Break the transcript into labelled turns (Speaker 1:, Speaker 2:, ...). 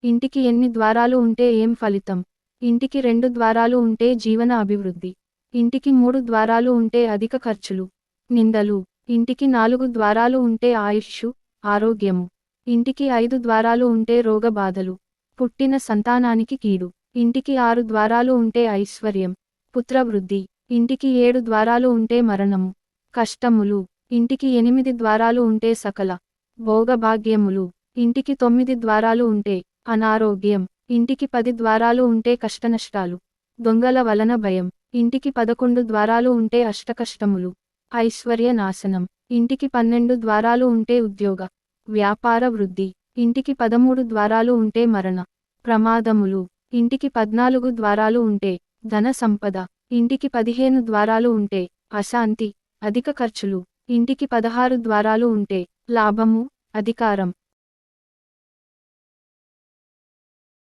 Speaker 1: ఇంటికి ఎన్ని ద్వారాలు ఉంటే ఏం ఫలితం? ఇంటికి 2 ద్వారాలు ఉంటే జీవన అభివృద్ధి. ఇంటికి 3 ద్వారాలు ఉంటే అధిక ఖర్చులు, నిందలు. ఇంటికి 4 ద్వారాలు ఉంటే ఆయుష్షు, ఆరోగ్యము. ఇంటికి 5 ద్వారాలు ఉంటే రోగ బాధలు, పుట్టిన సంతానానికి కీడు. ఇంటికి 6 ద్వారాలు ఉంటే ఐశ్వర్యం, పుత్రవృద్ధి. ఇంటికి 7 ద్వారాలు ఉంటే మరణము, కష్టములు. ఇంటికి 8 ద్వారాలు ఉంటే సకల భోగభాగ్యములు. ఇంటికి 9 ద్వారాలు ఉంటే అనారోగ్యం. ఇంటికి 10 ద్వారాలు ఉంటే కష్టనష్టాలు, దొంగల వలన భయం. ఇంటికి 11 ద్వారాలు ఉంటే అష్టకష్టములు, ఐశ్వర్య నాశనం. ఇంటికి 12 ద్వారాలు ఉంటే ఉద్యోగ, వ్యాపార వృద్ధి. ఇంటికి 13 ద్వారాలు ఉంటే మరణ ప్రమాదములు. ఇంటికి 14 ద్వారాలు ఉంటే ధన సంపద. ఇంటికి 15 ద్వారాలు ఉంటే అశాంతి, అధిక ఖర్చులు. ఇంటికి 16 ద్వారాలు ఉంటే లాభము, అధికారం.